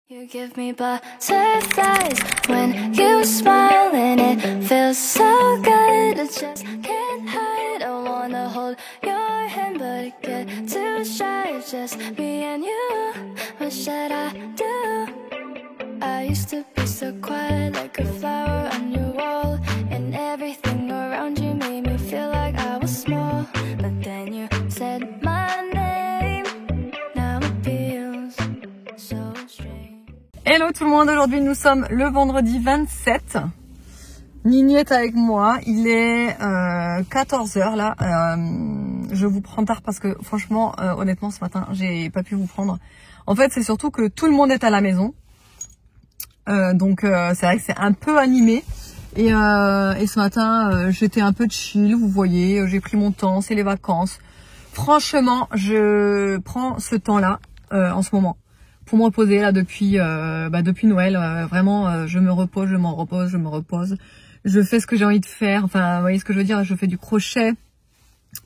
You give me butterflies when you smile and it feels so good. I just can't hide. I wanna hold your hand, but I get too shy. It's just me and you. What should I do? I used to be so quiet, like a flower on your wall, and everything around you made me feel like I was small. But then you said my name. Now it feels so strange. Hello tout le monde, aujourd'hui nous sommes le vendredi 27. Nini est avec moi, il est 14h là. Je vous prends tard parce que franchement, honnêtement ce matin, j'ai pas pu vous prendre. En fait, c'est surtout que tout le monde est à la maison. Donc c'est vrai que c'est un peu animé. Et ce matin, j'étais un peu chill, vous voyez, j'ai pris mon temps, c'est les vacances. Franchement, je prends ce temps-là en ce moment pour me reposer là depuis Noël. Vraiment, je me repose, je m'en repose, je me repose. Je fais ce que j'ai envie de faire. Enfin, vous voyez ce que je veux dire. Je fais du crochet,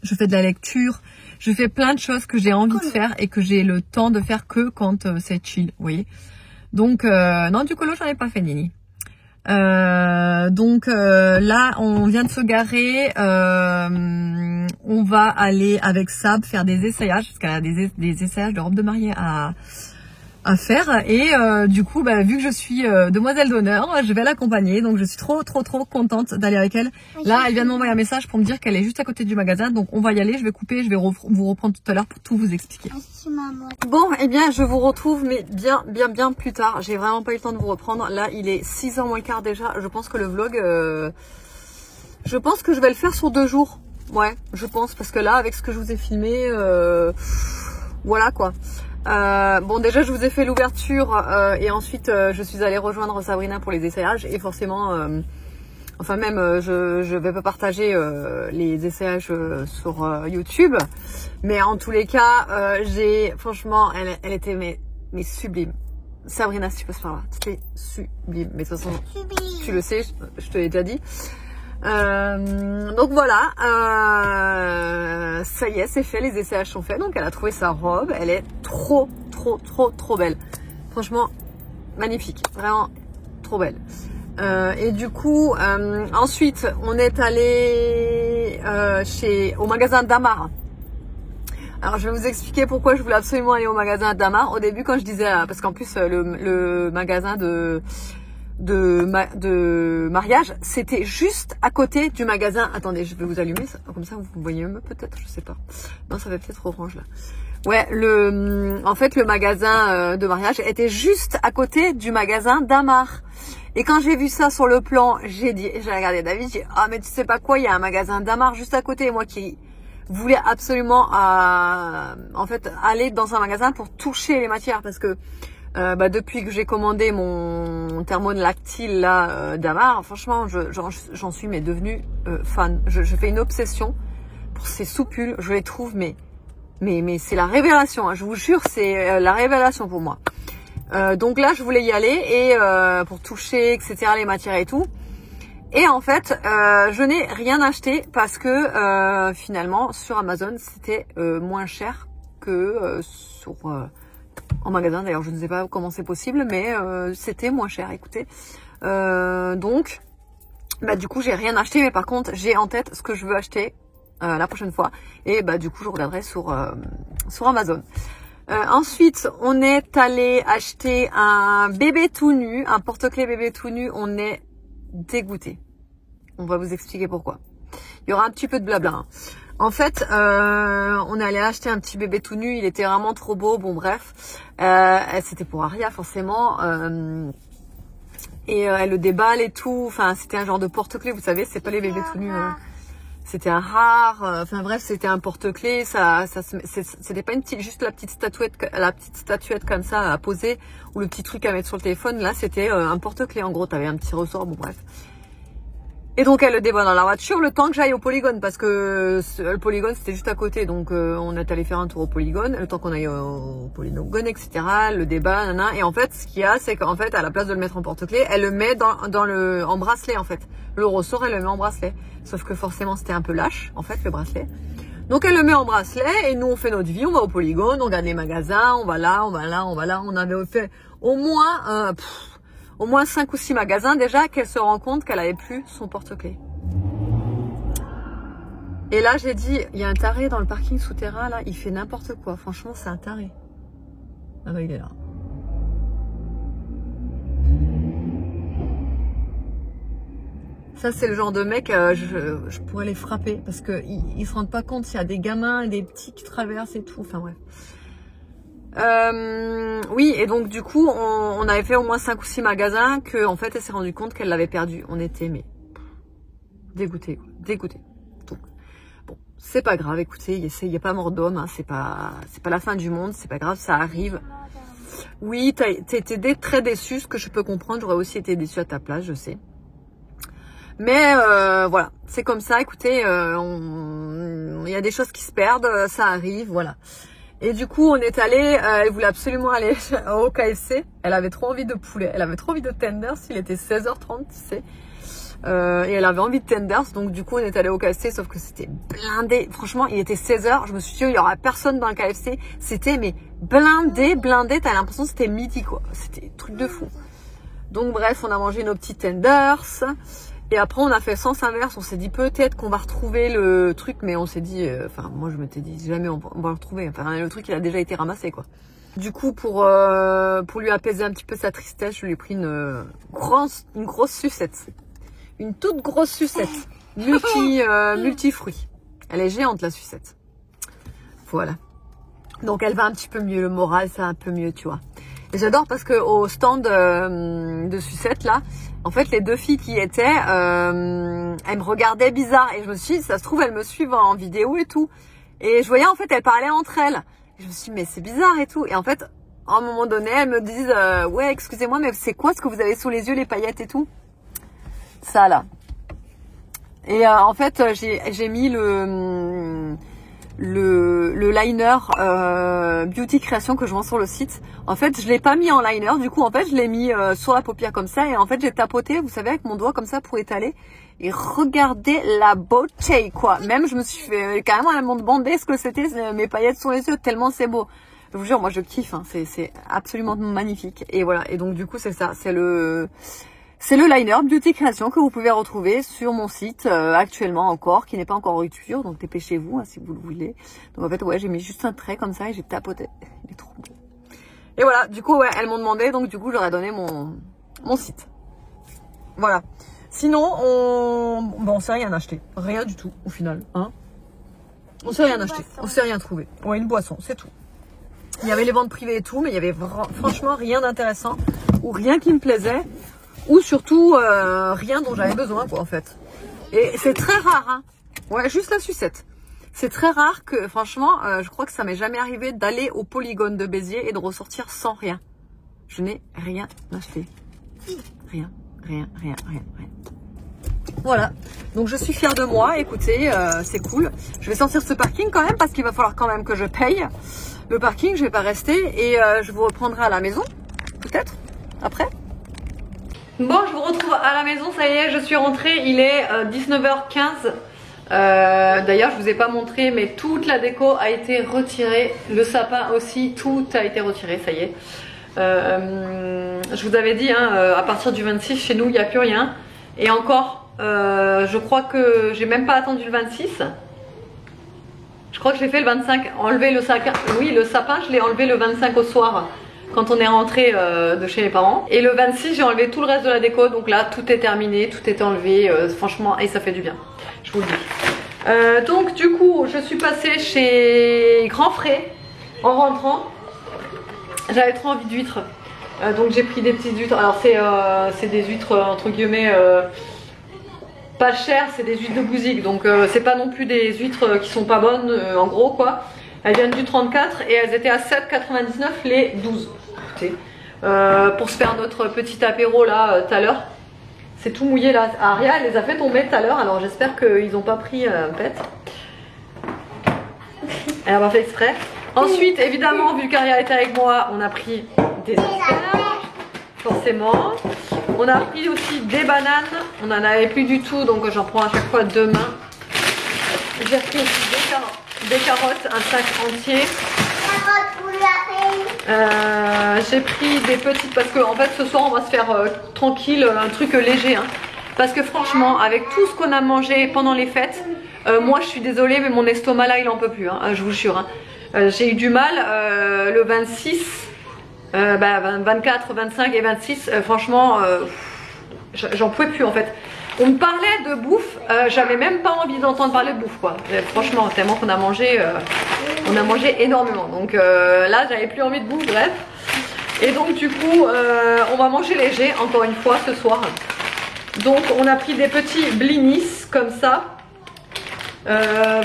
je fais de la lecture, je fais plein de choses que j'ai envie de faire et que j'ai le temps de faire que quand c'est chill, vous voyez. Donc non, du colo, j'en ai pas fait, Nini. Là, on vient de se garer. On va aller avec Sab faire des essayages parce qu'elle a des essayages de robe de mariée à faire, et du coup vu que je suis demoiselle d'honneur, je vais l'accompagner, donc je suis trop contente d'aller avec elle. Là elle vient de m'envoyer un message pour me dire qu'elle est juste à côté du magasin, donc on va y aller. Je vais couper, je vais vous reprendre tout à l'heure pour tout vous expliquer. Bon, et bien je vous retrouve mais bien plus tard. J'ai vraiment pas eu le temps de vous reprendre. Là il est 6h moins le quart déjà. Je pense que le vlog je pense que je vais le faire sur 2 jours. Ouais, je pense, parce que là avec ce que je vous ai filmé, voilà quoi. Bon, déjà je vous ai fait l'ouverture et ensuite je suis allée rejoindre Sabrina pour les essayages, et forcément je vais pas partager les essayages sur YouTube, mais en tous les cas franchement elle était mais sublime. Sabrina, si tu passes par là, c'était sublime, mais de toute façon tu le sais, je te l'ai déjà dit. Donc voilà, ça y est, c'est fait, les essayages sont faits. Donc elle a trouvé sa robe, elle est trop belle, franchement magnifique, vraiment trop belle. Et du coup ensuite on est allé au magasin Damar. Alors je vais vous expliquer pourquoi je voulais absolument aller au magasin Damar. Au début, quand je disais, parce qu'en plus le magasin de mariage, c'était juste à côté du magasin. Attendez, je vais vous allumer ça, comme ça vous voyez mieux peut-être, je sais pas. Non, ça va peut-être orange là. Ouais, en fait le magasin de mariage était juste à côté du magasin Damar. Et quand j'ai vu ça sur le plan, j'ai regardé David, j'ai dit ah mais tu sais pas quoi, il y a un magasin Damar juste à côté. Et moi qui voulais absolument en fait aller dans un magasin pour toucher les matières, parce que depuis que j'ai commandé mon thermolactyle là Damar, franchement j'en suis devenue fan. Je fais une obsession pour ces soupules, je les trouve mais c'est la révélation, hein, je vous jure, c'est la révélation pour moi. Donc là je voulais y aller et pour toucher etc les matières et tout. Et en fait je n'ai rien acheté parce que finalement sur Amazon c'était moins cher que en magasin. D'ailleurs je ne sais pas comment c'est possible, mais c'était moins cher, écoutez. Donc du coup j'ai rien acheté, mais par contre j'ai en tête ce que je veux acheter la prochaine fois, et du coup je regarderai sur Amazon. Ensuite on est allé acheter un bébé tout nu, un porte-clés bébé tout nu. On est dégoûté, on va vous expliquer pourquoi. Il y aura un petit peu de blabla, hein. En fait, on est allé acheter un petit bébé tout nu, il était vraiment trop beau, bon bref. C'était pour Aria forcément. Et elle le déballe et tout, enfin c'était un genre de porte-clés, vous savez, c'est pas les bébés tout nus. C'était un rare, enfin bref, c'était un porte-clés, c'était pas juste la petite statuette comme ça à poser, ou le petit truc à mettre sur le téléphone. Là c'était un porte-clés, en gros, t'avais un petit ressort, bon bref. Et donc elle le dévoile dans la voiture le temps que j'aille au polygone, parce que le polygone c'était juste à côté, donc on est allé faire un tour au polygone, le temps qu'on aille au polygone, etc. Le débat, nanana. Et en fait ce qu'il y a, c'est qu'en fait à la place de le mettre en porte-clés, elle le met en bracelet en fait. Le ressort elle le met en bracelet, sauf que forcément c'était un peu lâche en fait le bracelet. Donc elle le met en bracelet et nous on fait notre vie, on va au polygone, on regarde les magasins, on va là. On au moins 5 ou 6 magasins déjà qu'elle se rend compte qu'elle avait plus son porte-clés. Et là, j'ai dit, il y a un taré dans le parking souterrain, là, il fait n'importe quoi. Franchement, c'est un taré. Ah bah, il est là. Ça, c'est le genre de mec, je pourrais les frapper parce qu'ils se rendent pas compte, il y a des gamins et des petits qui traversent et tout. Enfin, bref. Oui, et donc, du coup, on avait fait au moins 5 ou 6 magasins que, en fait, elle s'est rendue compte qu'elle l'avait perdu. On était, mais, dégoûtés, quoi. Dégoûtés. Donc, bon, c'est pas grave, écoutez, il n'y a pas mort d'homme, hein, c'est pas la fin du monde, c'est pas grave, ça arrive. Oui, t'as été très déçue, ce que je peux comprendre, j'aurais aussi été déçue à ta place, je sais. Mais voilà, c'est comme ça, écoutez, il y a des choses qui se perdent, ça arrive, voilà. Et du coup, on est allé, elle voulait absolument aller au KFC, elle avait trop envie de poulet, elle avait trop envie de tenders, il était 16h30, tu sais. Et elle avait envie de tenders, donc du coup on est allé au KFC, sauf que c'était blindé. Franchement, il était 16h, je me suis dit il y aura personne dans le KFC. C'était mais blindé, t'as l'impression que c'était midi quoi. C'était truc de fou. Donc bref, on a mangé nos petits tenders. Et après on a fait sens inverse, on s'est dit peut-être qu'on va retrouver le truc, mais on s'est dit, enfin moi je m'étais dit jamais on va le retrouver. Enfin le truc il a déjà été ramassé quoi. Du coup pour lui apaiser un petit peu sa tristesse, je lui ai pris une grosse sucette. Une toute grosse sucette, multifruits. Elle est géante la sucette. Voilà. Donc elle va un petit peu mieux, le moral ça va un peu mieux, tu vois. Et j'adore parce que au stand de sucette là, en fait les deux filles qui étaient, elles me regardaient bizarre et je me suis dit, ça se trouve elles me suivent en vidéo et tout. Et je voyais en fait elles parlaient entre elles. Et je me suis dit mais c'est bizarre et tout. Et en fait, à un moment donné, elles me disent, ouais excusez-moi mais c'est quoi ce que vous avez sous les yeux, les paillettes et tout? Ça là. Et en fait j'ai mis le liner Beauty Création que je vends sur le site. En fait je l'ai pas mis en liner, du coup en fait je l'ai mis sur la paupière comme ça. Et en fait j'ai tapoté, vous savez, avec mon doigt comme ça pour étaler. Et regardez la beauté quoi. Même je me suis fait carrément elles m'ont demandé ce que c'était mes paillettes sur les yeux, tellement c'est beau. Je vous jure, moi je kiffe, hein. C'est absolument magnifique. Et voilà, et donc du coup c'est ça, c'est le liner Beauty Création que vous pouvez retrouver sur mon site actuellement encore, qui n'est pas encore en rupture, donc dépêchez-vous hein, si vous le voulez. Donc en fait, ouais, j'ai mis juste un trait comme ça et j'ai tapoté. Il est trop beau. Et voilà, du coup, ouais, elles m'ont demandé, donc du coup, j'aurais donné mon site. Voilà. Sinon, on s'est rien acheté. Rien du tout, au final. Hein, on s'est rien acheté. On s'est rien trouvé. Ouais, une boisson, c'est tout. Il y avait les ventes privées et tout, mais il y avait franchement rien d'intéressant ou rien qui me plaisait. Ou surtout rien dont j'avais besoin quoi en fait. Et c'est très rare hein. Ouais, juste la sucette. C'est très rare que franchement, je crois que ça m'est jamais arrivé d'aller au polygone de Béziers et de ressortir sans rien. Je n'ai rien acheté. Rien. Voilà. Donc je suis fière de moi. Écoutez, c'est cool. Je vais sortir ce parking quand même parce qu'il va falloir quand même que je paye le parking. Je vais pas rester et je vous reprendrai à la maison peut-être après. Bon, je vous retrouve à la maison, ça y est, je suis rentrée, il est 19h15. D'ailleurs, je vous ai pas montré, mais toute la déco a été retirée. Le sapin aussi, tout a été retiré, ça y est. Je vous avais dit, hein, à partir du 26, chez nous, il n'y a plus rien. Et encore, je crois que j'ai même pas attendu le 26. Je crois que je l'ai fait le 25, enlever le sapin. Oui, le sapin, je l'ai enlevé le 25 au soir. Quand on est rentré de chez mes parents. Et le 26 j'ai enlevé tout le reste de la déco. Donc là tout est terminé, tout est enlevé, franchement, et ça fait du bien, je vous le dis. Donc du coup je suis passée chez Grand Frais en rentrant. J'avais trop envie d'huîtres, donc j'ai pris des petites huîtres. Alors c'est des huîtres entre guillemets pas chères, c'est des huîtres de Bouzik. Donc c'est pas non plus des huîtres qui sont pas bonnes en gros quoi. Elles viennent du 34 et elles étaient à 7,99 les 12. Écoutez, pour se faire notre petit apéro là tout à l'heure. C'est tout mouillé là. Aria elle les a fait tomber tout à l'heure, alors j'espère qu'ils n'ont pas pris un pet. Elle a pas fait exprès. Ensuite évidemment, vu qu'Aria était avec moi, on a pris des asperges, forcément. On a pris aussi des bananes. On n'en avait plus du tout, donc j'en prends à chaque fois 2 mains. J'ai pris aussi des carottes, un sac entier. J'ai pris des petites parce que en fait ce soir on va se faire tranquille, un truc léger. Hein. Parce que franchement, avec tout ce qu'on a mangé pendant les fêtes, moi je suis désolée, mais mon estomac là il en peut plus, hein, je vous jure. Hein. J'ai eu du mal le 26, 24, 25 et 26, franchement, j'en pouvais plus en fait. On me parlait de bouffe, j'avais même pas envie d'entendre parler de bouffe quoi. Franchement, tellement qu'on a mangé énormément. Donc là, j'avais plus envie de bouffe, bref. Et donc du coup, on va manger léger encore une fois ce soir. Donc on a pris des petits blinis comme ça.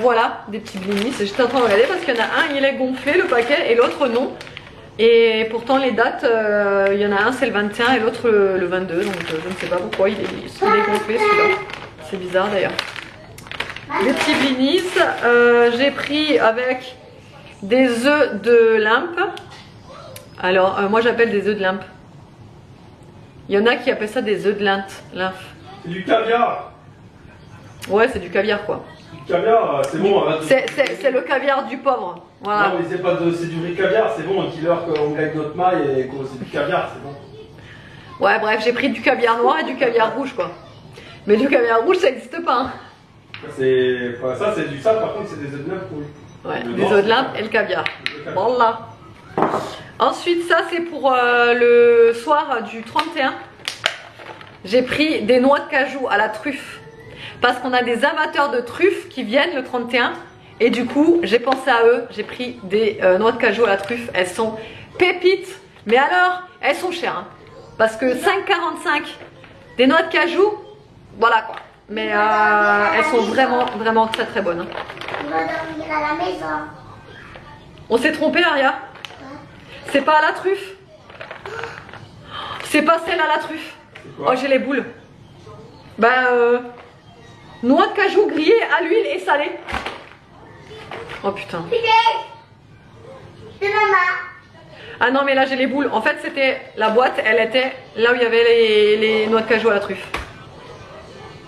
Voilà, des petits blinis. J'étais en train de regarder parce qu'il y en a un, il est gonflé le paquet et l'autre non. Et pourtant les dates, il y en a un c'est le 21 et l'autre le 22. Donc je ne sais pas pourquoi il est gonflé celui-là. C'est bizarre d'ailleurs. Des petits blinis. J'ai pris avec des œufs de limpe. Alors moi j'appelle des œufs de limpe. Il y en a qui appellent ça des œufs de lymphe. C'est du caviar. Ouais, c'est du caviar quoi. Du caviar, c'est bon. C'est le caviar du pauvre. Voilà. Non, mais c'est du vrai caviar, c'est bon. Un killer qu'on gagne notre maille et que c'est du caviar, c'est bon. Ouais, bref, j'ai pris du caviar noir et du caviar rouge quoi. Mais du caviar rouge, ça n'existe pas. Hein. Ça, c'est du sable, par contre, c'est des œufs de lymphe rouges. Ouais, des œufs de limpe et le caviar. Voilà. Ensuite, ça c'est pour le soir du 31. J'ai pris des noix de cajou à la truffe. Parce qu'on a des amateurs de truffes qui viennent le 31. Et du coup, j'ai pensé à eux. J'ai pris des noix de cajou à la truffe. Elles sont pépites. Mais alors, elles sont chères. Hein. Parce que 5,45 des noix de cajou, voilà quoi. Mais elles sont vraiment, vraiment très très bonnes. Hein. On va dormir à la maison. On s'est trompé, Aria. C'est pas à la truffe. C'est pas celle à la truffe. Oh, j'ai les boules. Noix de cajou grillée à l'huile et salée. Oh putain. C'est maman. Ah non, mais là j'ai les boules. En fait, c'était la boîte, elle était là où il y avait les noix de cajou à la truffe.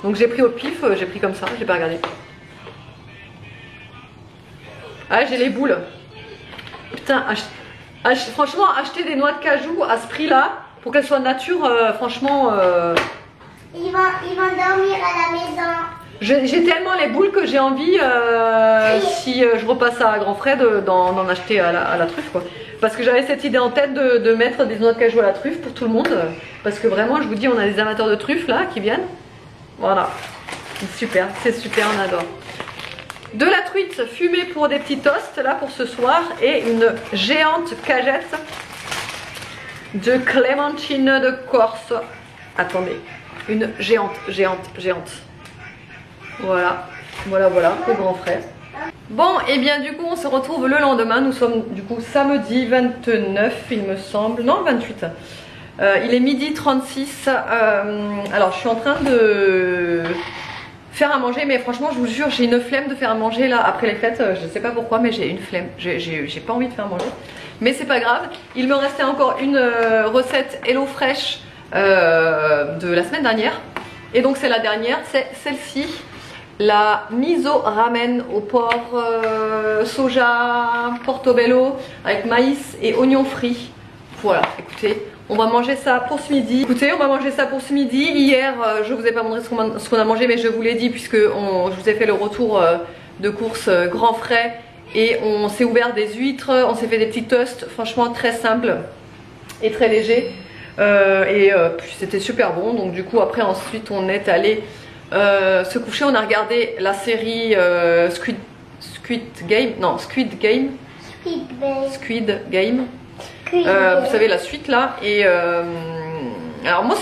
Donc j'ai pris au pif, j'ai pris comme ça, j'ai pas regardé. Ah, j'ai les boules. Putain, franchement, acheter des noix de cajou à ce prix-là, pour qu'elles soient nature, franchement... Ils vont dormir à la maison. J'ai tellement les boules que j'ai envie, si je repasse à Grand Frais, d'en acheter à la truffe quoi. Parce que j'avais cette idée en tête de mettre des noix de cajou à la truffe pour tout le monde. Parce que vraiment, je vous dis, on a des amateurs de truffes là qui viennent. Voilà, super, c'est super, on adore. De la truite fumée pour des petits toasts là pour ce soir. Et une géante cagette de clémentine de Corse. Attendez, une géante. Voilà, le grand frère. Bon, et bien du coup on se retrouve le lendemain. Nous sommes du coup samedi 29 il me semble, non 28. Il est midi 36. Alors je suis en train de faire à manger, mais franchement je vous jure j'ai une flemme de faire à manger là après les fêtes. Je sais pas pourquoi mais j'ai une flemme, j'ai pas envie de faire à manger. Mais c'est pas grave, il me restait encore une recette HelloFresh de la semaine dernière. Et donc c'est la dernière, c'est celle-ci. La miso ramen au porc soja portobello avec maïs et oignons frits. Voilà, écoutez, on va manger ça pour ce midi. Hier, je vous ai pas montré ce qu'on a mangé, mais je vous l'ai dit puisque je vous ai fait le retour de course Grand Frais. Et on s'est ouvert des huîtres, on s'est fait des petits toasts, franchement très simple et très léger. Puis c'était super bon, donc du coup après ensuite on est allé se coucher, on a regardé la série Squid Game. Vous savez la suite là. Et alors moi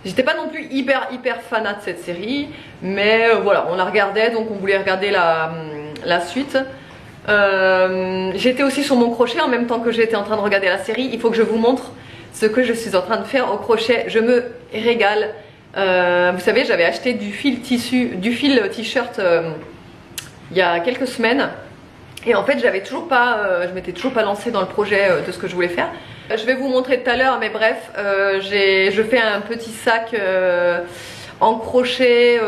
j'étais pas non plus hyper fanat de cette série, mais voilà on la regardait, donc on voulait regarder la suite. J'étais aussi sur mon crochet en même temps que j'étais en train de regarder la série. Il faut que je vous montre ce que je suis en train de faire au crochet, je me régale. Vous savez, j'avais acheté du fil t-shirt il y a quelques semaines. Et en fait, je m'étais toujours pas lancée dans le projet de ce que je voulais faire. Je vais vous montrer tout à l'heure, mais bref, je fais un petit sac en crochet.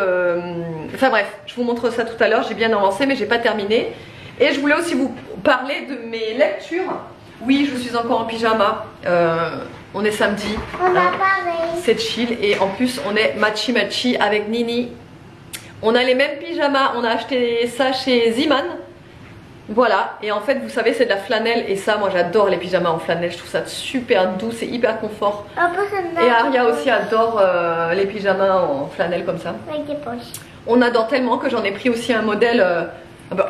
Enfin bref, je vous montre ça tout à l'heure. J'ai bien avancé, mais j'ai pas terminé. Et je voulais aussi vous parler de mes lectures Oui, je suis encore en pyjama. On est samedi. On va pareil. C'est chill et en plus on est matchy avec Nini. On a les mêmes pyjamas, on a acheté ça chez Ziman. Voilà, et en fait vous savez c'est de la flanelle et ça moi j'adore les pyjamas en flanelle, je trouve ça super doux, c'est hyper confort. Et Aria aussi adore les pyjamas en flanelle comme ça. Avec des poches. On adore tellement que j'en ai pris aussi un modèle,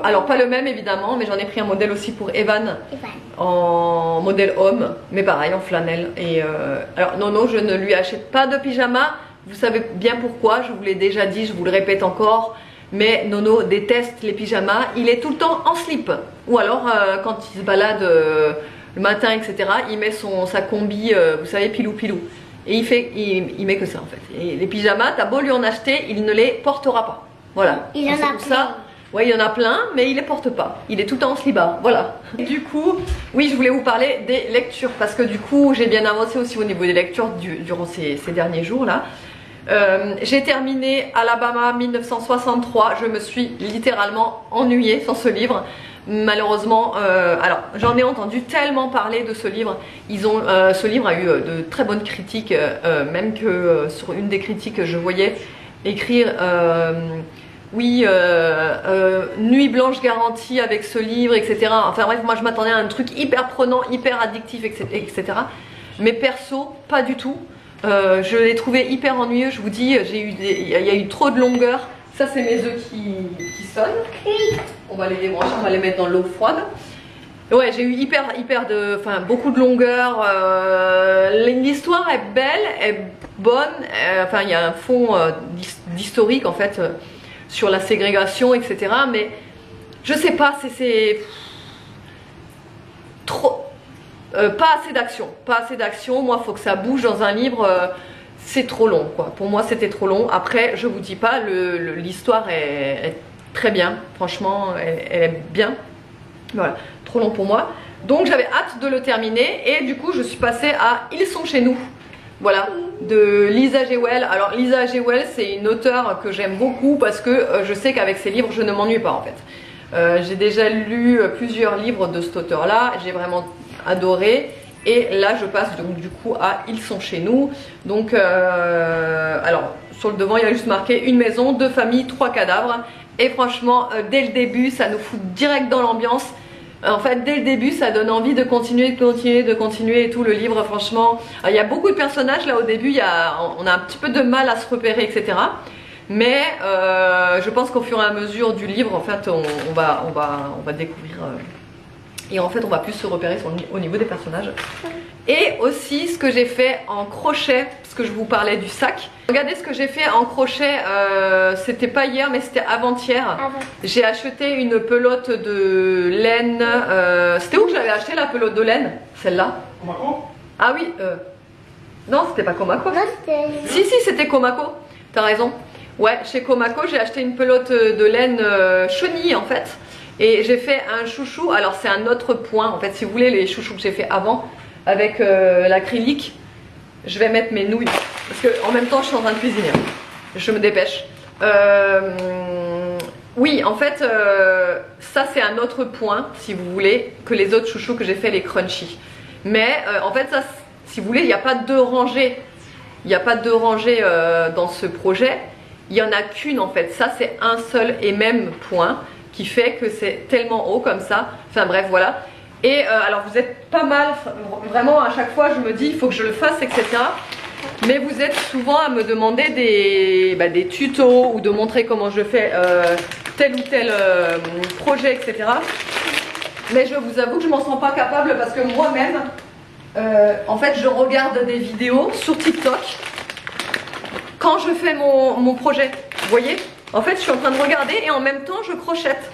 alors pas le même évidemment, mais j'en ai pris un modèle aussi pour Evan. En modèle homme, mais pareil en flanelle. Et alors non, je ne lui achète pas de pyjama, vous savez bien pourquoi, je vous l'ai déjà dit, je vous le répète encore. Mais Nono déteste les pyjamas, il est tout le temps en slip. Ou alors quand il se balade le matin etc, il met sa combi, vous savez, pilou. Et il met que ça en fait. Et les pyjamas, t'as beau lui en acheter, il ne les portera pas. Voilà. Il en a pour ça. Ouais, il y en a plein, mais il les porte pas. Il est tout le temps en slibard, voilà. Et du coup, oui, je voulais vous parler des lectures. Parce que du coup, j'ai bien avancé aussi au niveau des lectures durant ces derniers jours là. J'ai terminé Alabama 1963, je me suis littéralement ennuyée sur ce livre. Malheureusement, alors j'en ai entendu tellement parler de ce livre. Ce livre a eu de très bonnes critiques, même que sur une des critiques je voyais écrire oui, nuit blanche garantie avec ce livre, etc. Enfin bref, moi je m'attendais à un truc hyper prenant, hyper addictif, etc. Mais perso, pas du tout. Je l'ai trouvé hyper ennuyeux, je vous dis, il y a eu trop de longueur. Ça c'est mes œufs qui sonnent. On va les débrancher, on va les mettre dans l'eau froide. Ouais, j'ai eu beaucoup de longueur. L'histoire est belle, est bonne. Enfin, il y a un fond d'historique en fait sur la ségrégation, etc. Mais je sais pas, c'est trop. Pas assez d'action, moi faut que ça bouge dans un livre, c'est trop long quoi, pour moi c'était trop long. Après je vous dis pas, l'histoire est très bien, franchement elle est bien, voilà, trop long pour moi. Donc j'avais hâte de le terminer et du coup je suis passée à Ils sont chez nous, voilà, de Lisa Jewell. Alors Lisa Jewell c'est une auteure que j'aime beaucoup parce que je sais qu'avec ses livres je ne m'ennuie pas en fait. J'ai déjà lu plusieurs livres de cet auteur là, j'ai vraiment adoré et là je passe donc du coup à Ils sont chez nous. Donc alors sur le devant il y a juste marqué une maison, 2 familles, 3 cadavres et franchement dès le début ça nous fout direct dans l'ambiance. En fait dès le début ça donne envie de continuer et tout le livre. Franchement il y a beaucoup de personnages là au début, on a un petit peu de mal à se repérer etc. Mais je pense qu'au fur et à mesure du livre en fait on va découvrir et en fait on va plus se repérer au niveau des personnages. Et aussi ce que j'ai fait en crochet, parce que je vous parlais du sac. Regardez ce que j'ai fait en crochet, c'était pas hier mais c'était avant-hier. J'ai acheté une pelote de laine, c'était où que j'avais acheté la pelote de laine? Celle-là. Komako? Ah oui, non c'était pas Komako. Si c'était Komako, t'as raison. Ouais, chez Komako j'ai acheté une pelote de laine chenille en fait. Et j'ai fait un chouchou, alors c'est un autre point en fait, si vous voulez les chouchous que j'ai fait avant avec l'acrylique, je vais mettre mes nouilles parce que en même temps je suis en train de cuisiner, je me dépêche. Oui en fait ça c'est un autre point si vous voulez que les autres chouchous que j'ai fait, les crunchy. Mais en fait ça si vous voulez il n'y a pas de rangée, dans ce projet, il n'y en a qu'une en fait, ça c'est un seul et même point qui fait que c'est tellement haut comme ça, enfin bref voilà. Et alors vous êtes pas mal, vraiment à chaque fois je me dis il faut que je le fasse etc. Mais vous êtes souvent à me demander des tutos ou de montrer comment je fais tel ou tel projet etc. Mais je vous avoue que je m'en sens pas capable parce que moi-même en fait je regarde des vidéos sur TikTok quand je fais mon projet, vous voyez. En fait je suis en train de regarder et en même temps je crochette.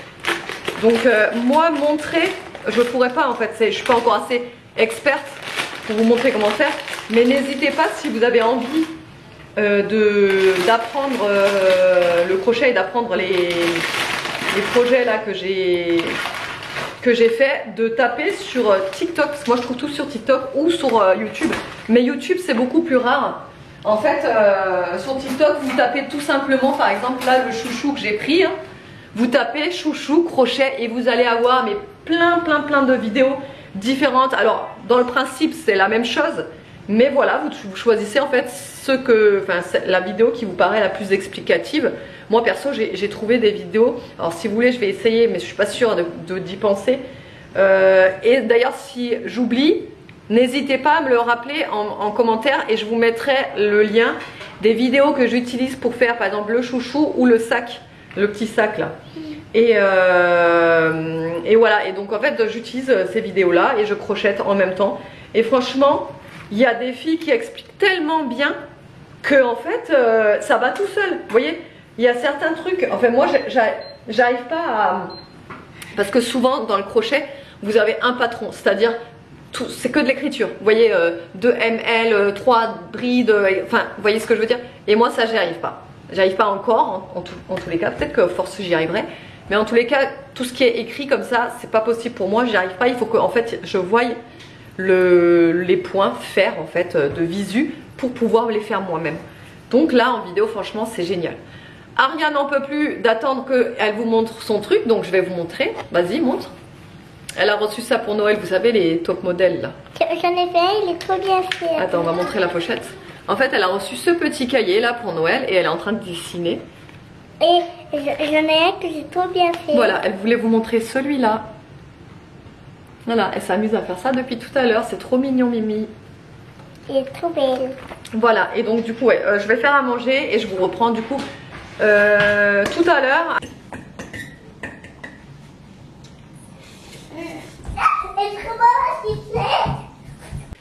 Donc moi montrer, je pourrais pas en fait, je suis pas encore assez experte pour vous montrer comment faire. Mais n'hésitez pas si vous avez envie d'apprendre le crochet et d'apprendre les projets là que j'ai fait, de taper sur TikTok. Parce que moi je trouve tout sur TikTok ou sur YouTube. Mais YouTube c'est beaucoup plus rare. En fait, sur TikTok, vous tapez tout simplement, par exemple, là, le chouchou que j'ai pris, hein, vous tapez chouchou, crochet, et vous allez avoir mais plein de vidéos. différentes. Alors dans le principe c'est la même chose, mais voilà, vous choisissez en fait la vidéo qui vous paraît la plus explicative. Moi perso j'ai trouvé des vidéos, alors si vous voulez je vais essayer, mais je suis pas sûre d'y penser. Et d'ailleurs si j'oublie, n'hésitez pas à me le rappeler en commentaire et je vous mettrai le lien des vidéos que j'utilise pour faire par exemple le chouchou ou le sac, le petit sac là. Et voilà, et donc en fait j'utilise ces vidéos là et je crochette en même temps. Et franchement, il y a des filles qui expliquent tellement bien que en fait ça va tout seul. Vous voyez, il y a certains trucs, enfin moi j'arrive pas à... Parce que souvent dans le crochet, vous avez un patron, c'est-à-dire c'est que de l'écriture. Vous voyez, 2 ml, 3 brides, enfin vous voyez ce que je veux dire. Et moi ça j'y arrive pas. J'arrive pas encore, en tous les cas, peut-être que force j'y arriverai. Mais en tous les cas, tout ce qui est écrit comme ça, c'est pas possible pour moi, j'y arrive pas. Il faut que en fait je voie les points faire en fait de visu pour pouvoir les faire moi-même. Donc là en vidéo franchement c'est génial. Aria n'en peut plus d'attendre qu'elle vous montre son truc, donc je vais vous montrer. Vas-y, montre. Elle a reçu ça pour Noël, vous savez les top modèles là. J'en ai fait un, il est trop bien fait. Attends, on va montrer la pochette. En fait elle a reçu ce petit cahier là pour Noël et elle est en train de dessiner. Et j'en ai un que j'ai trop bien fait. Voilà, elle voulait vous montrer celui-là. Voilà, elle s'amuse à faire ça depuis tout à l'heure, c'est trop mignon Mimi. Il est trop belle. Voilà, et donc du coup, ouais, je vais faire à manger et je vous reprends du coup tout à l'heure.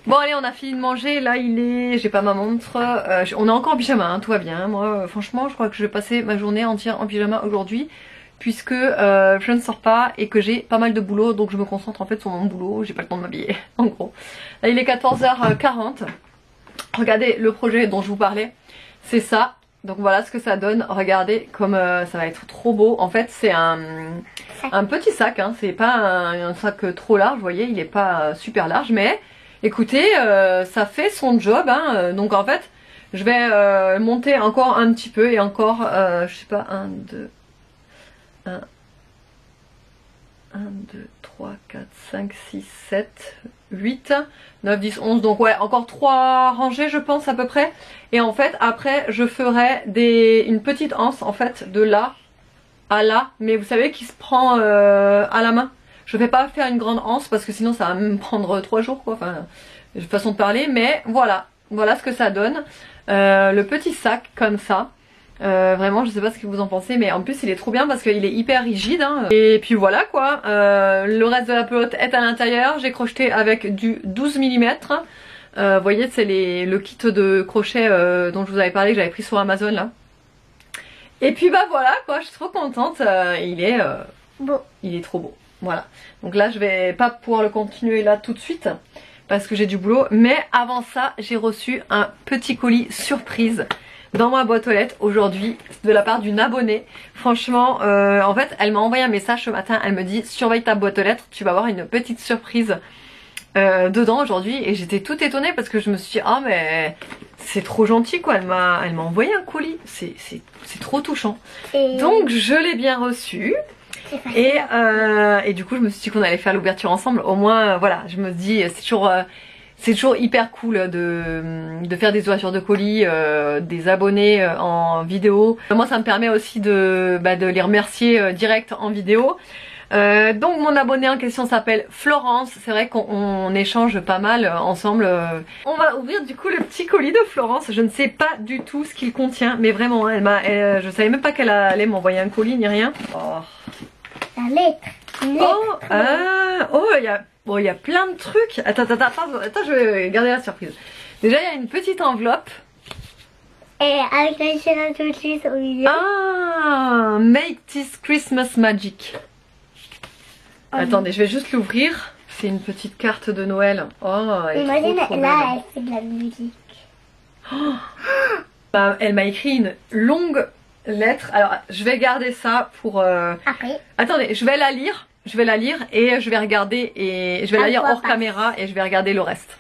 Bon allez, on a fini de manger, là il est, j'ai pas ma montre, on est encore en pyjama, hein, tout va bien. Moi franchement je crois que je vais passer ma journée entière en pyjama aujourd'hui, puisque je ne sors pas et que j'ai pas mal de boulot, donc je me concentre en fait sur mon boulot, j'ai pas le temps de m'habiller en gros. Là il est 14h40, regardez le projet dont je vous parlais, c'est ça. Donc voilà ce que ça donne, regardez comme ça va être trop beau. En fait c'est un petit sac, hein. C'est pas un sac trop large, vous voyez, il est pas super large, mais écoutez, ça fait son job, hein. Donc en fait je vais monter encore un petit peu et encore, je sais pas, 1, 2, 3, 4, 5, 6, 7, 8, 9, 10, 11, donc ouais, encore 3 rangées je pense à peu près. Et en fait après je ferai une petite anse en fait de là à là, mais vous savez qui se prend à la main. Je vais pas faire une grande anse parce que sinon ça va me prendre 3 jours quoi, enfin façon de parler, mais voilà ce que ça donne. Le petit sac comme ça. Vraiment je sais pas ce que vous en pensez, mais en plus il est trop bien parce qu'il est hyper rigide, hein. Et puis voilà quoi, le reste de la pelote est à l'intérieur. J'ai crocheté avec du 12 mm. Vous voyez c'est le kit de crochet dont je vous avais parlé, que j'avais pris sur Amazon là. Et puis bah voilà quoi, je suis trop contente, il est beau, il est trop beau. Voilà, donc là je vais pas pouvoir le continuer là tout de suite parce que j'ai du boulot, mais avant ça j'ai reçu un petit colis surprise dans ma boîte aux lettres aujourd'hui de la part d'une abonnée. Franchement en fait elle m'a envoyé un message ce matin, elle me dit surveille ta boîte aux lettres, tu vas avoir une petite surprise dedans aujourd'hui. Et j'étais toute étonnée parce que je me suis dit ah mais c'est trop gentil quoi, elle m'a envoyé un colis, c'est trop touchant. Et donc je l'ai bien reçu. Et du coup je me suis dit qu'on allait faire l'ouverture ensemble. Au moins voilà, je me dis c'est toujours hyper cool de faire des ouvertures de colis, des abonnés en vidéo. Moi ça me permet aussi de les remercier direct en vidéo. Donc mon abonné en question s'appelle Florence. C'est vrai qu'on échange pas mal ensemble. On va ouvrir du coup le petit colis de Florence. Je ne sais pas du tout ce qu'il contient, mais vraiment je savais même pas qu'elle allait m'envoyer un colis ni rien. Oh. La lettre. Il y a plein de trucs. Attends, je vais garder la surprise. Déjà il y a une petite enveloppe. Et avec la chaîne au milieu. Ah, Make This Christmas Magic. Attendez, je vais juste l'ouvrir. C'est une petite carte de Noël. Oh, elle est trop belle. Là, elle fait de la musique. Oh. Elle m'a écrit une longue lettre. Alors, je vais garder ça pour... Après. Attendez, je vais la lire. Et je vais regarder et je vais la lire hors caméra et je vais regarder le reste.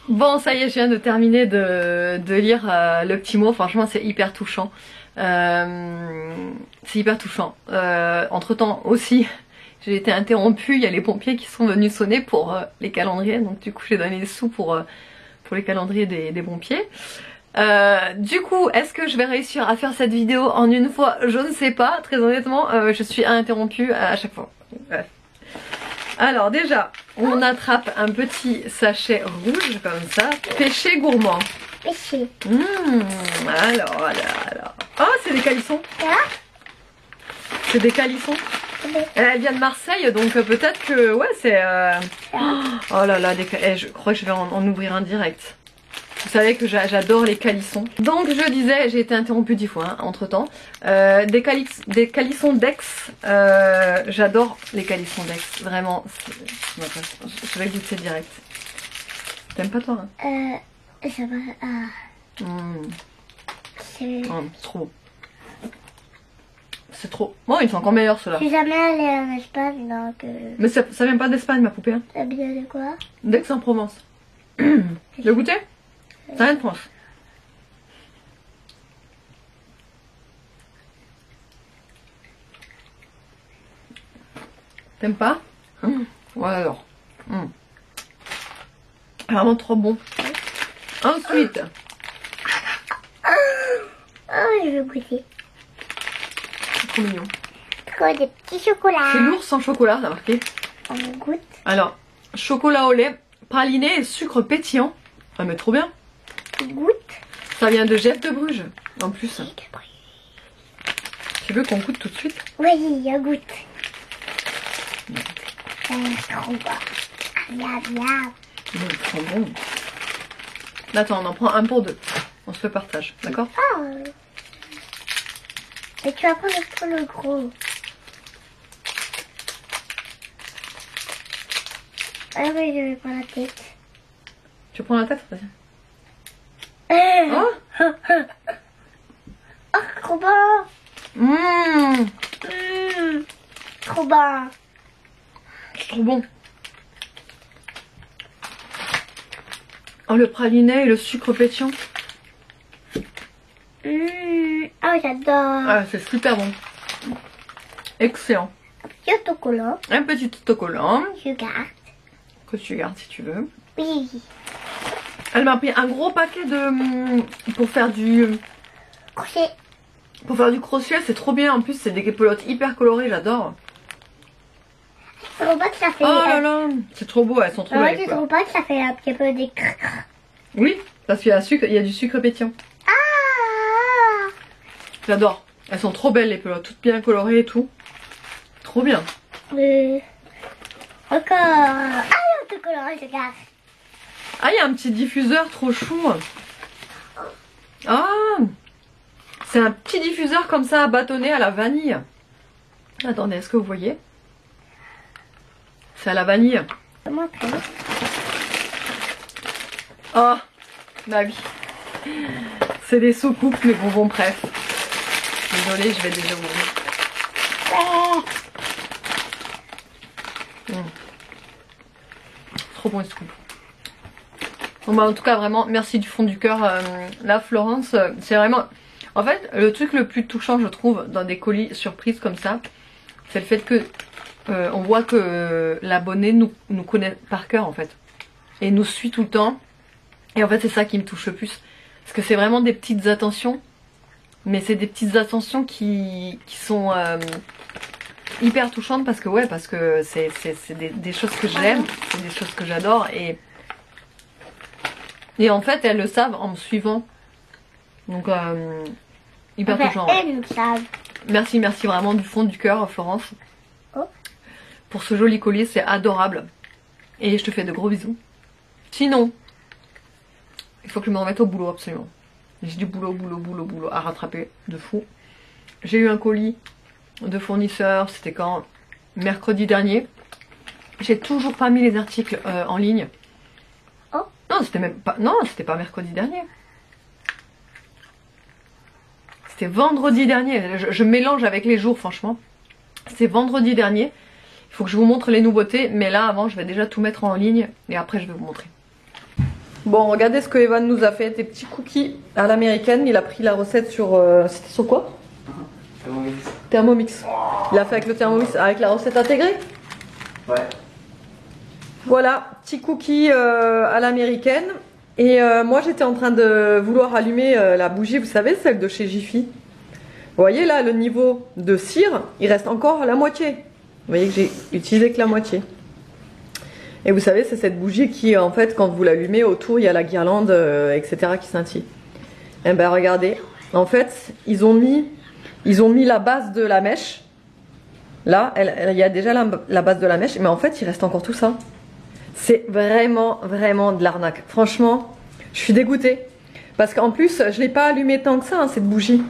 Bon, ça y est, je viens de terminer de lire le petit mot. Franchement, c'est hyper touchant. Entre temps aussi... j'ai été interrompue, il y a les pompiers qui sont venus sonner pour les calendriers, donc du coup j'ai donné les sous pour les calendriers des pompiers. Du coup, est-ce que je vais réussir à faire cette vidéo en une fois? Je ne sais pas, très honnêtement, je suis interrompue à chaque fois. Ouais. Alors déjà, on attrape un petit sachet rouge comme ça, pêché gourmand. Pêché. Alors. Oh, c'est des calissons. C'est des calissons. Elle vient de Marseille, donc peut-être que ouais, c'est. Oh là là, je crois que je vais en ouvrir un direct. Vous savez que j'adore les calissons. Donc je disais, j'ai été interrompue 10 fois entre temps. Des calissons d'Aix. J'adore les calissons d'Aix. Vraiment. Je vais goûter direct. T'aimes pas toi hein? Ça va. C'est trop bon. C'est trop. Bon, ils sont encore meilleurs ceux-là. Je suis jamais allée en Espagne donc. Mais ça vient pas d'Espagne, ma poupée. Hein. Ça vient de quoi? D'Aix-en-Provence. Le goûter? Ça vient de France. T'aimes pas? Ouais alors. Vraiment trop bon. Ensuite. Oh, je veux goûter. C'est trop mignon. Trop de petits chocolats. C'est l'ours sans chocolat, ça a marqué. On goûte. Alors, chocolat au lait, praliné et sucre pétillant. Ah mais trop bien. On goûte. Ça vient de Jeff de Bruges, en plus. Tu veux qu'on goûte tout de suite? Oui, on goûte. C'est trop bon. Miam, miam. Trop bon. Attends, on en prend un pour deux. On se le partage, d'accord? Oh. Et tu vas prendre pour le gros. Ah oui, je vais prendre la tête. Tu prends la tête? Vas-y. Oh, trop bon. Trop bon. C'est trop bon. Oh, le praliné et le sucre pétillant. Ah, j'adore. Ah, c'est super bon. Excellent. Le chocolat. Un petit autocollant Je garde. que tu gardes si tu veux. Oui. Elle m'a pris un gros paquet de pour faire du Crochet. crochet, c'est trop bien. En plus, c'est des pelotes hyper colorées, j'adore. Tu trouves pas que ça fait... Oh là là, c'est trop beau, elles sont trop belles. Tu trouves pas que ça fait un petit peu des... Oui, parce qu'il y a du sucre pétillant. Ah. J'adore. Elles sont trop belles les pelotes, toutes bien colorées et tout. Trop bien. Encore. Ah, le chocolat, je garde. Ah, il y a un petit diffuseur trop chou. Ah, c'est un petit diffuseur comme ça à bâtonner à la vanille. Attendez, est-ce que vous voyez? C'est à la vanille. Je vais montrer. Oh, bah oui. C'est des soucoupes, mais bon, bref. Désolée, je vais déjà ouvrir. Trop bon les soucoupes. Bon bah en tout cas vraiment merci du fond du cœur. Là Florence, c'est vraiment... En fait le truc le plus touchant je trouve dans des colis surprises comme ça, c'est le fait que on voit que l'abonné nous connaît par cœur en fait. Et nous suit tout le temps. Et en fait c'est ça qui me touche le plus. Parce que c'est vraiment des petites attentions. Mais c'est des petites attentions qui sont hyper touchantes parce que ouais, parce que c'est des choses que j'aime, c'est des choses que j'adore et en fait elles le savent en me suivant. Donc hyper touchant. Elles le savent. Merci vraiment du fond du cœur Florence. Oh. Pour ce joli collier, c'est adorable. Et je te fais de gros bisous. Sinon, il faut que je me remette au boulot absolument. J'ai du boulot à rattraper de fou. J'ai eu un colis de fournisseur, c'était quand? Mercredi dernier. J'ai toujours pas mis les articles en ligne. Oh. Non, c'était même pas. Non, c'était pas mercredi dernier. C'était vendredi dernier. Je mélange avec les jours, franchement. C'est vendredi dernier. Il faut que je vous montre les nouveautés. Mais là, avant, je vais déjà tout mettre en ligne. Et après, je vais vous montrer. Bon, regardez ce que Evan nous a fait. Des petits cookies à l'américaine. Il a pris la recette sur... c'était sur quoi? Thermomix. Il a fait avec le Thermomix, avec la recette intégrée. Ouais. Voilà, petit cookie à l'américaine. Et moi j'étais en train de vouloir allumer la bougie, vous savez, celle de chez Jiffy. Vous voyez là, le niveau de cire, il reste encore à la moitié. Vous voyez que j'ai utilisé que la moitié. Et vous savez, c'est cette bougie qui, en fait, quand vous l'allumez, autour, il y a la guirlande, etc. qui scintille. Et ben regardez, en fait, ils ont mis la base de la mèche. Là, il y a déjà la base de la mèche, mais en fait, il reste encore tout ça. C'est vraiment, vraiment de l'arnaque. Franchement, je suis dégoûtée. Parce qu'en plus, je ne l'ai pas allumé tant que ça, hein, cette bougie.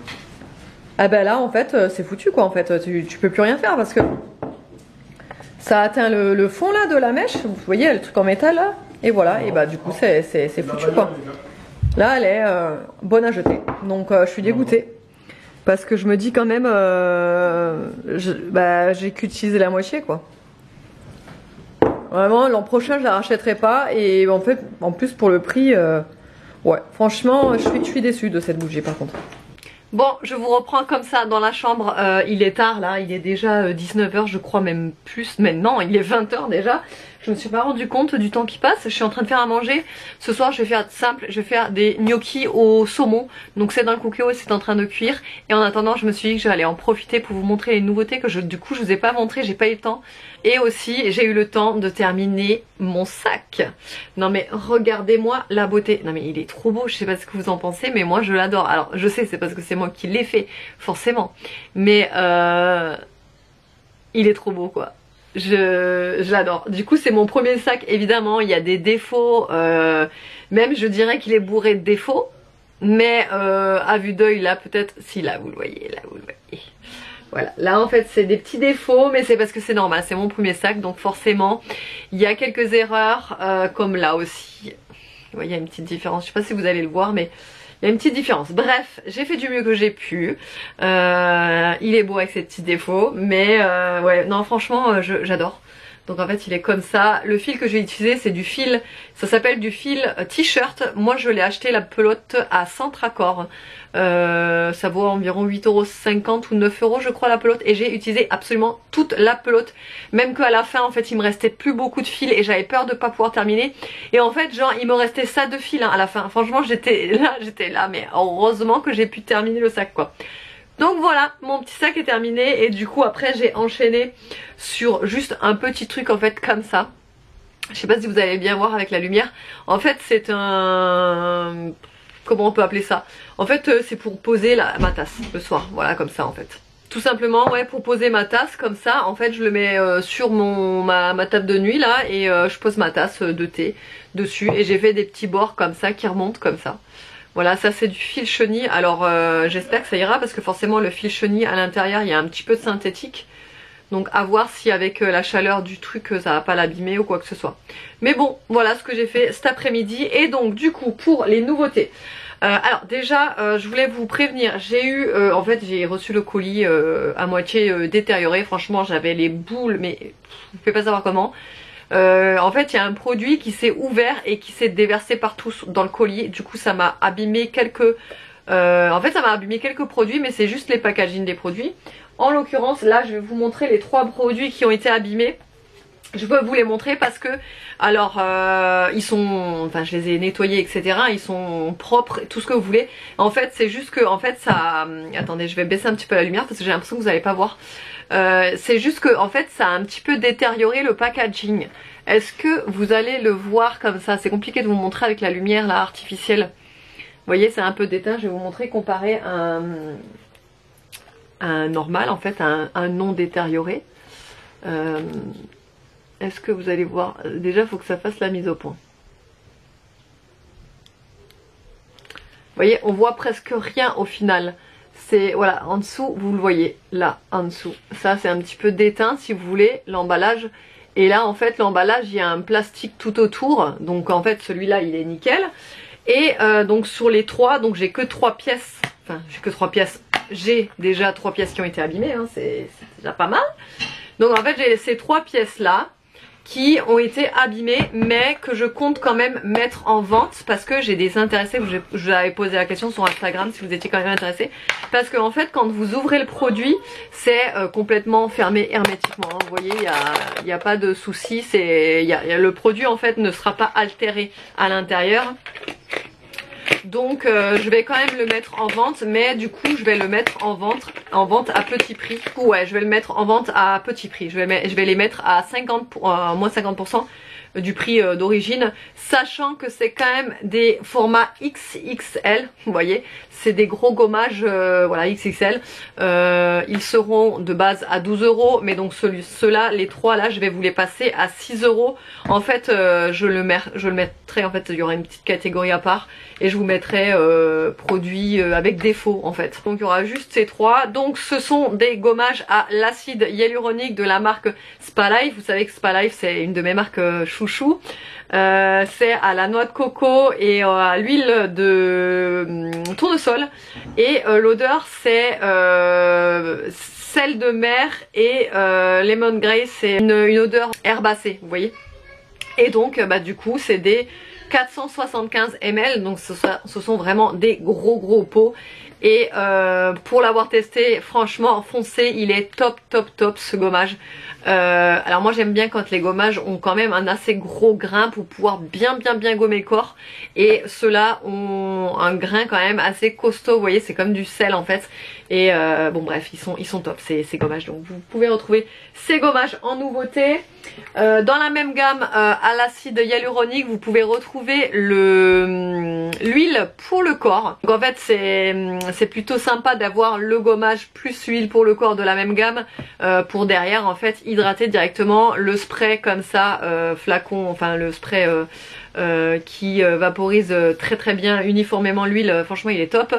Ah ben là, en fait, c'est foutu, quoi, en fait. Tu peux plus rien faire parce que ça atteint le fond, là, de la mèche. Vous voyez, le truc en métal, là. Et voilà, et bah, du coup, c'est foutu, quoi. Là, elle est bonne à jeter. Donc, je suis dégoûtée. Parce que je me dis quand même, j'ai qu'utilisé la moitié, quoi. Vraiment, l'an prochain, je la rachèterai pas. Et en fait, en plus, pour le prix, ouais, franchement, je suis déçue de cette bougie, par contre. Bon, je vous reprends comme ça dans la chambre. Il est tard, là. Il est déjà 19 h, je crois, même plus. Mais non, il est 20 h déjà. Je me suis pas rendu compte du temps qui passe. Je suis en train de faire à manger. Ce soir, je vais faire simple. Je vais faire des gnocchis au saumon. Donc c'est dans le cookéo et c'est en train de cuire. Et en attendant, je me suis dit que j'allais en profiter pour vous montrer les nouveautés que du coup, je vous ai pas montré. J'ai pas eu le temps. Et aussi, j'ai eu le temps de terminer mon sac. Non mais regardez-moi la beauté. Non mais il est trop beau. Je sais pas ce que vous en pensez, mais moi je l'adore. Alors je sais, c'est parce que c'est moi qui l'ai fait, forcément. Mais il est trop beau, quoi. Je l'adore. Du coup, c'est mon premier sac. Évidemment, il y a des défauts. Même, je dirais qu'il est bourré de défauts. Mais à vue d'œil, là, peut-être... Si, là, vous le voyez. Là, vous le voyez. Voilà. Là, en fait, c'est des petits défauts. Mais c'est parce que c'est normal. C'est mon premier sac. Donc, forcément, il y a quelques erreurs. Comme là aussi. Vous voyez, il y a une petite différence. Je sais pas si vous allez le voir, mais... il y a une petite différence. Bref, j'ai fait du mieux que j'ai pu. Il est beau avec ses petits défauts. Mais ouais, non, franchement, j'adore. Donc en fait, il est comme ça. Le fil que je vais utiliser, c'est du fil. Ça s'appelle du fil t-shirt. Moi, je l'ai acheté la pelote à Centracor. Ça vaut environ 8,50 € ou 9 € je crois la pelote. Et j'ai utilisé absolument toute la pelote. Même qu'à la fin, en fait, il me restait plus beaucoup de fil. Et j'avais peur de pas pouvoir terminer. Et en fait, genre, il me restait ça de fil, hein, à la fin. Franchement, j'étais là. Mais heureusement que j'ai pu terminer le sac, quoi. Donc voilà, mon petit sac est terminé. Et du coup, après, j'ai enchaîné sur juste un petit truc, en fait, comme ça. Je sais pas si vous allez bien voir avec la lumière. En fait, c'est un... comment on peut appeler ça? En fait, c'est pour poser ma tasse le soir. Voilà, comme ça, en fait. Tout simplement, ouais, pour poser ma tasse, comme ça. En fait, je le mets sur ma table de nuit, là. Et je pose ma tasse de thé dessus. Et j'ai fait des petits bords comme ça, qui remontent comme ça. Voilà, ça c'est du fil chenille. Alors, j'espère que ça ira. Parce que forcément, le fil chenille, à l'intérieur, il y a un petit peu de synthétique. Donc à voir si avec la chaleur du truc ça va pas l'abîmer ou quoi que ce soit. Mais bon, voilà ce que j'ai fait cet après-midi. Et donc du coup pour les nouveautés. Alors déjà je voulais vous prévenir. J'ai eu, en fait j'ai reçu le colis à moitié détérioré. Franchement j'avais les boules mais je ne peux pas savoir comment. En fait il y a un produit qui s'est ouvert et qui s'est déversé partout dans le colis. Du coup ça m'a abîmé quelques... en fait ça m'a abîmé quelques produits mais c'est juste les packaging des produits. En l'occurrence, là, je vais vous montrer les 3 produits qui ont été abîmés. Je peux vous les montrer parce que, alors, ils sont, enfin, je les ai nettoyés, etc. Ils sont propres, tout ce que vous voulez. En fait, c'est juste que, en fait, ça... Attendez, je vais baisser un petit peu la lumière parce que j'ai l'impression que vous n'allez pas voir. C'est juste que, en fait, ça a un petit peu détérioré le packaging. Est-ce que vous allez le voir comme ça? C'est compliqué de vous montrer avec la lumière, là, artificielle. Vous voyez, c'est un peu déteint. Je vais vous montrer comparé à un normal, en fait, un non détérioré. Est-ce que vous allez voir? Déjà il faut que ça fasse la mise au point. Vous voyez, on voit presque rien au final. C'est, voilà, en dessous, vous le voyez, là, en dessous. Ça c'est un petit peu déteint si vous voulez, l'emballage. Et là en fait l'emballage, il y a un plastique tout autour. Donc en fait celui-là il est nickel. Et donc sur les 3, donc j'ai que 3 pièces. Enfin j'ai que 3 pièces. J'ai déjà 3 pièces qui ont été abîmées, hein, c'est déjà pas mal. Donc en fait j'ai ces 3 pièces là. qui ont été abîmés mais que je compte quand même mettre en vente parce que j'ai des intéressés. Je l'avais posé la question sur Instagram si vous étiez quand même intéressés, parce que en fait quand vous ouvrez le produit c'est complètement fermé hermétiquement, hein. Vous voyez, il n'y a pas de souci, le produit en fait ne sera pas altéré à l'intérieur. Donc je vais quand même le mettre en vente, mais du coup je vais le mettre en vente à petit prix. Ouais, je vais le mettre en vente à petit prix. Je vais les mettre à moins 50% du prix d'origine, sachant que c'est quand même des formats XXL. Vous voyez, c'est des gros gommages, voilà, XXL. Ils seront de base à 12 €, mais donc ceux-là, les trois là, je vais vous les passer à 6 €. En fait, je le mettrai, en fait, il y aura une petite catégorie à part et je vous mettrai produits avec défaut en fait. Donc il y aura juste ces trois. Donc ce sont des gommages à l'acide hyaluronique de la marque Spa Life. Vous savez que Spa Life c'est une de mes marques chouchou. C'est à la noix de coco et à l'huile de tournesol, et l'odeur c'est sel de mer et lemongrass, c'est une odeur herbacée, vous voyez. Et donc bah du coup c'est des 475 ml, donc ce sont vraiment des gros pots. Et pour l'avoir testé, franchement foncez, il est top ce gommage. Alors moi j'aime bien quand les gommages ont quand même un assez gros grain pour pouvoir bien gommer le corps, et ceux-là ont un grain quand même assez costaud, vous voyez, c'est comme du sel en fait. Et bon bref, ils sont top ces gommages. Donc vous pouvez retrouver ces gommages en nouveauté. Dans la même gamme à l'acide hyaluronique, vous pouvez retrouver l'huile pour le corps. Donc en fait c'est plutôt sympa d'avoir le gommage plus l'huile pour le corps de la même gamme, pour derrière en fait hydrater directement le spray comme ça, flacon, enfin le spray qui vaporise très bien uniformément l'huile. Franchement il est top.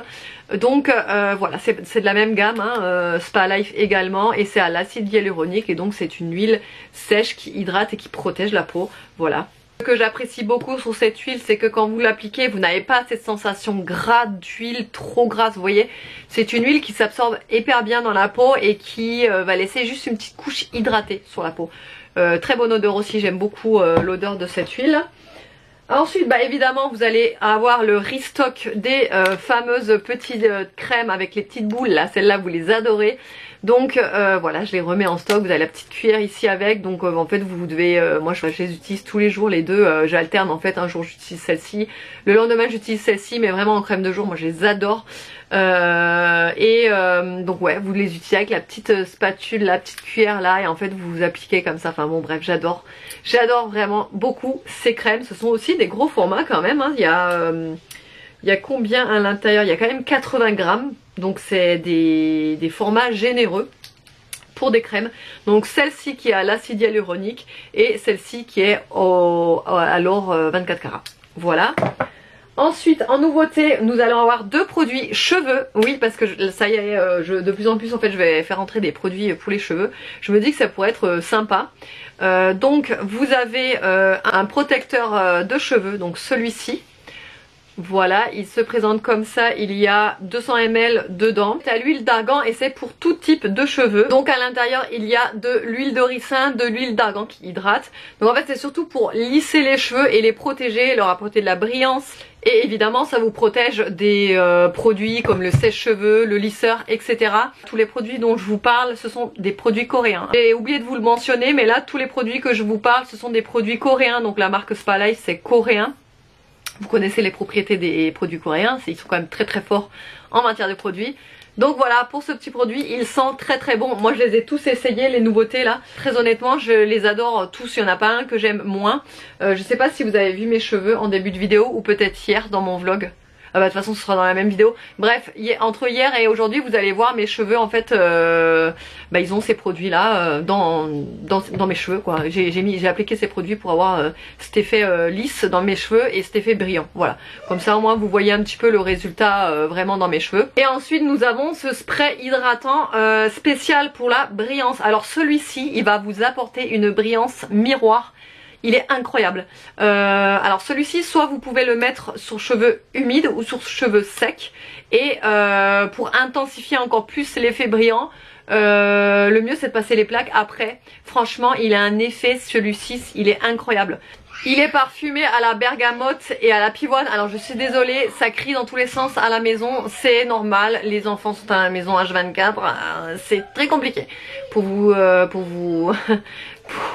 Donc voilà, c'est de la même gamme, hein, Spa Life également, et c'est à l'acide hyaluronique, et donc c'est une huile sèche qui hydrate et qui protège la peau. Voilà. Ce que j'apprécie beaucoup sur cette huile, c'est que quand vous l'appliquez, vous n'avez pas cette sensation gras d'huile trop grasse, vous voyez. C'est une huile qui s'absorbe hyper bien dans la peau et qui va laisser juste une petite couche hydratée sur la peau. Très bonne odeur aussi, j'aime beaucoup l'odeur de cette huile. Ensuite, bah évidemment, vous allez avoir le restock des fameuses petites crèmes avec les petites boules là. Celles-là, vous les adorez. Donc voilà, je les remets en stock. Vous avez la petite cuillère ici avec. Donc en fait, vous devez... moi, je les utilise tous les jours, les deux. J'alterne en fait. Un jour, j'utilise celle-ci. Le lendemain, j'utilise celle-ci, mais vraiment en crème de jour. Moi, je les adore. Donc ouais, vous les utilisez avec la petite spatule, la petite cuillère là, et en fait vous appliquez comme ça. Enfin bon bref, j'adore vraiment beaucoup ces crèmes. Ce sont aussi des gros formats quand même, hein. Il y a combien à l'intérieur? Il y a quand même 80 grammes, donc c'est des formats généreux pour des crèmes. Donc celle-ci qui est à l'acide hyaluronique et celle-ci qui est à l'or 24 carats. Voilà. Ensuite, en nouveauté, nous allons avoir deux produits cheveux. Oui, parce que ça y est, de plus en plus, en fait, je vais faire entrer des produits pour les cheveux. Je me dis que ça pourrait être sympa. Donc, vous avez un protecteur de cheveux, donc celui-ci. Voilà, il se présente comme ça, il y a 200 ml dedans. C'est à l'huile d'argan et c'est pour tout type de cheveux. Donc à l'intérieur il y a de l'huile de ricin, de l'huile d'argan qui hydrate. Donc en fait c'est surtout pour lisser les cheveux et les protéger, leur apporter de la brillance. Et évidemment ça vous protège des produits comme le sèche-cheveux, le lisseur, etc. Tous les produits dont je vous parle, ce sont des produits coréens. J'ai oublié de vous le mentionner, mais là tous les produits que je vous parle, ce sont des produits coréens. Donc la marque Spa Life c'est coréen. Vous connaissez les propriétés des produits coréens, ils sont quand même très forts en matière de produits. Donc voilà, pour ce petit produit, il sent très bon. Moi je les ai tous essayés, les nouveautés là. Très honnêtement, je les adore tous, il n'y en a pas un que j'aime moins. Je sais pas si vous avez vu mes cheveux en début de vidéo ou peut-être hier dans mon vlog. Ah bah de toute façon ce sera dans la même vidéo. Bref, entre hier et aujourd'hui vous allez voir mes cheveux en fait, bah, ils ont ces produits là dans mes cheveux quoi. J'ai appliqué ces produits pour avoir cet effet lisse dans mes cheveux et cet effet brillant. Voilà, comme ça au moins vous voyez un petit peu le résultat vraiment dans mes cheveux. Et ensuite nous avons ce spray hydratant spécial pour la brillance. Alors celui-ci il va vous apporter une brillance miroir. Il est incroyable. Alors celui-ci, soit vous pouvez le mettre sur cheveux humides ou sur cheveux secs. Et pour intensifier encore plus l'effet brillant, le mieux c'est de passer les plaques après. Franchement il a un effet, celui-ci il est incroyable. Il est parfumé à la bergamote et à la pivoine. Alors je suis désolée, ça crie dans tous les sens à la maison, c'est normal, les enfants sont à la maison H24, c'est très compliqué pour vous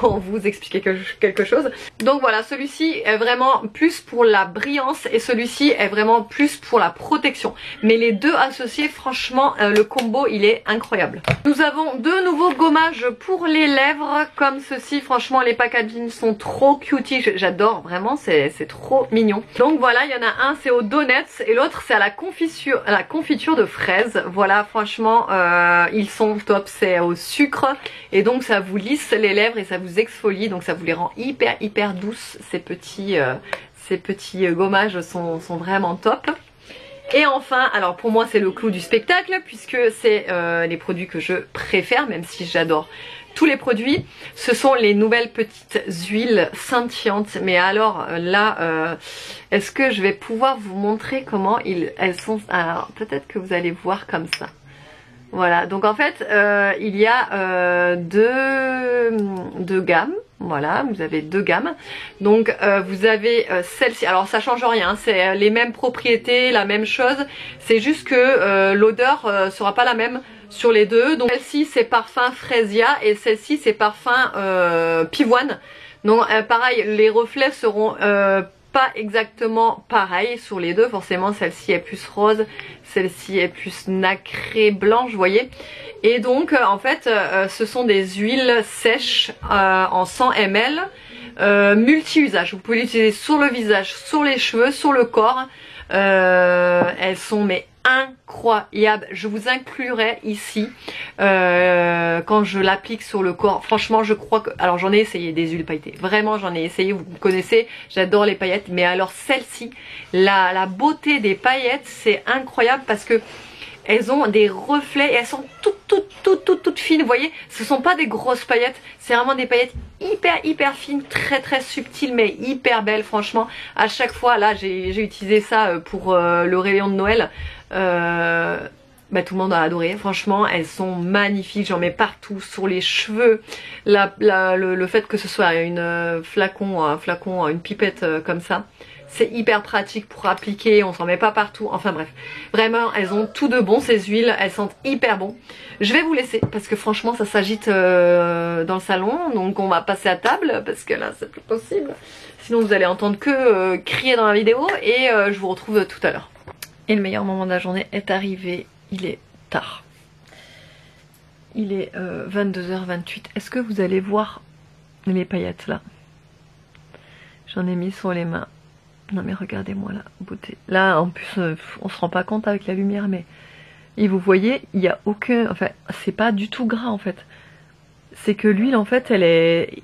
pour vous expliquer quelque chose. Donc voilà, celui-ci est vraiment plus pour la brillance et celui-ci est vraiment plus pour la protection. Mais les deux associés, franchement, le combo il est incroyable. Nous avons deux nouveaux gommages pour les lèvres comme ceci. Franchement, les packaging sont trop cutie. J'adore, vraiment, c'est trop mignon. Donc voilà, il y en a un, c'est aux donuts et l'autre c'est à la confiture de fraises. Voilà, franchement, ils sont top. C'est au sucre et donc ça vous lisse les lèvres et ça vous exfolie, donc ça vous les rend hyper douces. Ces petits gommages sont vraiment top. Et enfin, alors pour moi c'est le clou du spectacle puisque c'est les produits que je préfère, même si j'adore tous les produits, ce sont les nouvelles petites huiles scintillantes. Mais alors là, est-ce que je vais pouvoir vous montrer comment elles sont? Alors peut-être que vous allez voir comme ça. Voilà, donc en fait il y a deux gammes. Voilà, vous avez deux gammes. Donc vous avez celle-ci, alors ça change rien, c'est les mêmes propriétés, la même chose, c'est juste que l'odeur sera pas la même sur les deux. Donc celle-ci c'est parfum Fresia et celle-ci c'est parfum pivoine. Donc pareil, les reflets seront pas exactement pareil sur les deux. Forcément celle-ci est plus rose, celle-ci est plus nacrée blanche, vous voyez. Et donc en fait ce sont des huiles sèches en 100 ml multi-usage. Vous pouvez l'utiliser sur le visage, sur les cheveux, sur le corps. Elles sont mais incroyables. Je vous inclurai ici quand je l'applique sur le corps. Franchement je crois que... Alors j'en ai essayé des huiles pailletées. Vraiment j'en ai essayé, vous me connaissez, j'adore les paillettes. Mais alors celle-ci, la beauté des paillettes c'est incroyable parce que elles ont des reflets et elles sont toutes fines, vous voyez. Ce sont pas des grosses paillettes, c'est vraiment des paillettes hyper fines, très subtiles mais hyper belles. Franchement à chaque fois, là j'ai utilisé ça pour le réveillon de Noël. Bah, tout le monde a adoré, franchement elles sont magnifiques, j'en mets partout, sur les cheveux. Le fait que ce soit un flacon, une pipette comme ça, c'est hyper pratique pour appliquer, on s'en met pas partout, enfin bref. Vraiment, elles ont tout de bon ces huiles, elles sentent hyper bon. Je vais vous laisser parce que franchement ça s'agite dans le salon, donc on va passer à table parce que là c'est plus possible. Sinon vous allez entendre que crier dans la vidéo et je vous retrouve tout à l'heure. Et le meilleur moment de la journée est arrivé, il est tard. Il est 22h28. Est-ce que vous allez voir les paillettes là? J'en ai mis sur les mains. Non mais regardez-moi la beauté. Là en plus on se rend pas compte avec la lumière mais... Et vous voyez, il n'y a aucun... Enfin c'est pas du tout gras en fait. C'est que l'huile en fait elle est...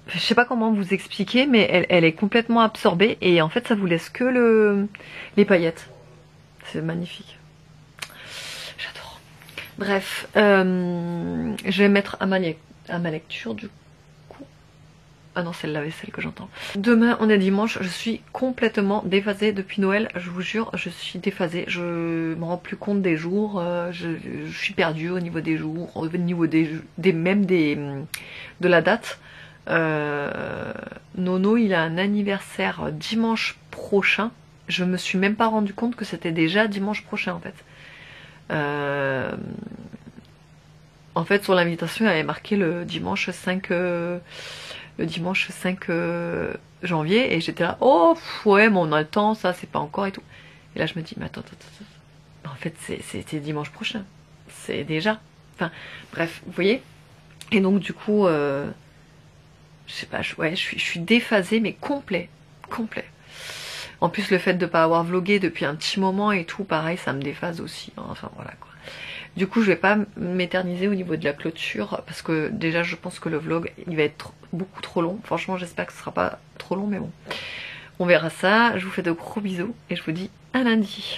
Je sais pas comment vous expliquer mais elle est complètement absorbée. Et en fait ça vous laisse que les paillettes. C'est magnifique. J'adore. Bref, je vais mettre à ma lecture du coup. Ah non, celle-là, c'est celle que j'entends. Demain, on est dimanche, je suis complètement déphasée depuis Noël, je vous jure, je suis déphasée. Je me rends plus compte des jours, je suis perdue au niveau des jours, au niveau de la date. Nono, il a un anniversaire dimanche prochain. Je me suis même pas rendu compte que c'était déjà dimanche prochain en fait. En fait, sur l'invitation, il y avait marqué le dimanche 5... janvier et j'étais là, oh ouais mais on a le temps, ça c'est pas encore et tout. Et là je me dis mais attends. En fait c'est dimanche prochain, c'est déjà, enfin bref vous voyez. Et donc du coup je sais pas, je suis déphasée mais complet. En plus le fait de pas avoir vlogué depuis un petit moment et tout, pareil ça me déphase aussi, enfin voilà quoi. Du coup je vais pas m'éterniser au niveau de la clôture parce que déjà je pense que le vlog il va être beaucoup trop long. Franchement j'espère que ce sera pas trop long mais bon. On verra ça, je vous fais de gros bisous et je vous dis à lundi.